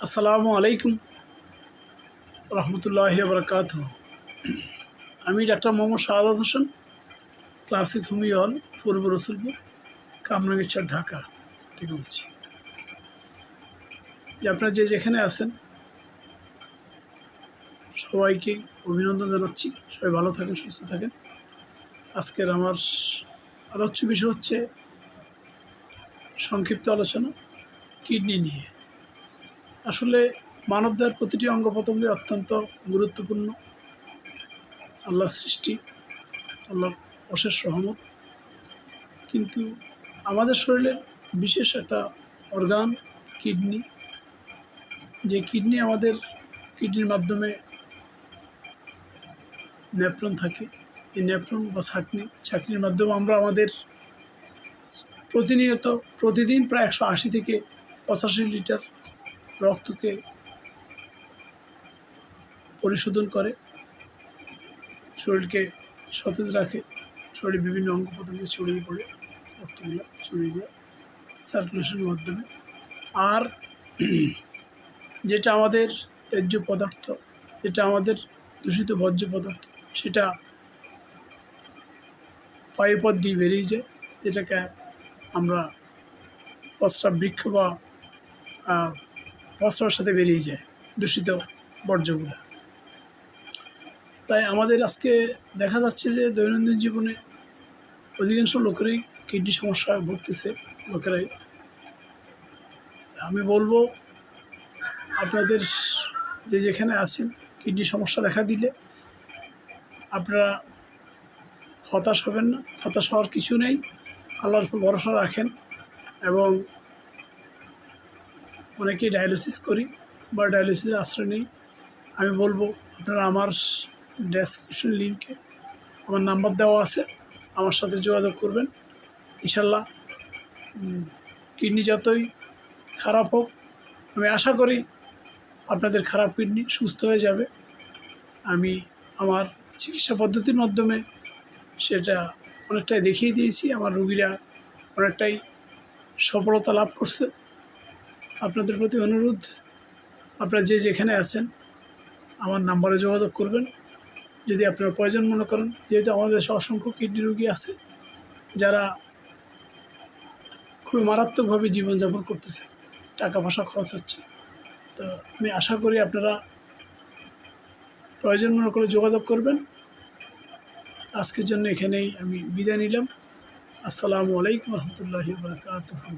আসসালামু আলাইকুম রহমতুল্লাহি বারাকাতুহু। আমি doctor Mohammad Shahadat Hossain, classic homeo হল, পূর্ব রসুলপুর, কামরাঙ্গীরচর, ঢাকা থেকে বলছি। যে আপনারা যে যেখানে আছেন সবাইকে অভিনন্দন জানাচ্ছি। সবাই ভালো থাকেন, সুস্থ থাকেন। আজকের আমার আলোচ্য বিষয় হচ্ছে সংক্ষিপ্ত আলোচনা কিডনি নিয়ে। আসলে মানবদেহের প্রতিটি অঙ্গ প্রত্যঙ্গে অত্যন্ত গুরুত্বপূর্ণ আল্লাহর সৃষ্টি, আল্লাহর অশেষ রহমত। কিন্তু আমাদের শরীরের বিশেষ একটা অর্গান কিডনি, যে কিডনি আমাদের কিডনির মাধ্যমে নেফ্রন থাকে। এই নেফ্রন বা ছাঁকনির মাধ্যমে আমরা আমাদের প্রতিদিন প্রায় 180 থেকে 85 লিটার রক্তকে পরিশোধন করে, শরীরকে সতেজ রাখে। শরীরে বিভিন্ন অঙ্গ প্রত্যঙ্গে ছড়িয়ে পড়ে, রক্তগুলো ছড়িয়ে যায় সার্কুলেশনের মাধ্যমে। আর যেটা আমাদের ত্যায্য পদার্থ, যেটা আমাদের দূষিত বর্জ্য পদার্থ, সেটা পায়ুপথ দিয়ে বেরিয়ে যায়, যেটাকে আমরা প্রস্রাব বৃক্ষ বা প্রস্রাবের সাথে বেরিয়ে যায় দূষিত বর্জ্যগুলো। তাই আমাদের আজকে দেখা যাচ্ছে যে দৈনন্দিন জীবনে অধিকাংশ লোকেরই কিডনি সমস্যায় ভুগতেছে লোকেরাই। আমি বলবো আপনাদের যে যেখানে আছেন, কিডনি সমস্যা দেখা দিলে আপনারা হতাশ হবেন না। হতাশ হওয়ার কিছু নেই। আল্লাহর উপর ভরসা রাখেন। এবং অনেকেই ডায়ালিসিস করি বা ডায়ালিসিসের আশ্রয় নেই। আমি বলবো আপনারা আমার ডেসক্রিপশন লিঙ্কে আমার নাম্বার দেওয়া আছে, আমার সাথে যোগাযোগ করবেন। ইনশাল্লাহ কিডনি যতই খারাপ হোক, আমি আশা করি আপনাদের খারাপ কিডনি সুস্থ হয়ে যাবে। আমি আমার চিকিৎসা পদ্ধতির মাধ্যমে সেটা অনেকটাই দেখিয়ে দিয়েছি। আমার রোগীরা অনেকটাই সফলতা লাভ করছে। আপনাদের প্রতি অনুরোধ, আপনারা যে যেখানে আছেন আমার নাম্বারে যোগাযোগ করবেন যদি আপনারা প্রয়োজন মনে করেন। যেহেতু আমাদের দেশে অসংখ্য কিডনি রোগী আছে যারা খুবই মারাত্মকভাবে জীবনযাপন করতেছে, টাকা পয়সা খরচ হচ্ছে। তো আমি আশা করি আপনারা প্রয়োজন মনে করে যোগাযোগ করবেন। আজকের জন্য এখানেই আমি বিদায় নিলাম। আসসালামু আলাইকুম রহমতুল্লাহি ওয়া বারাকাতুহু।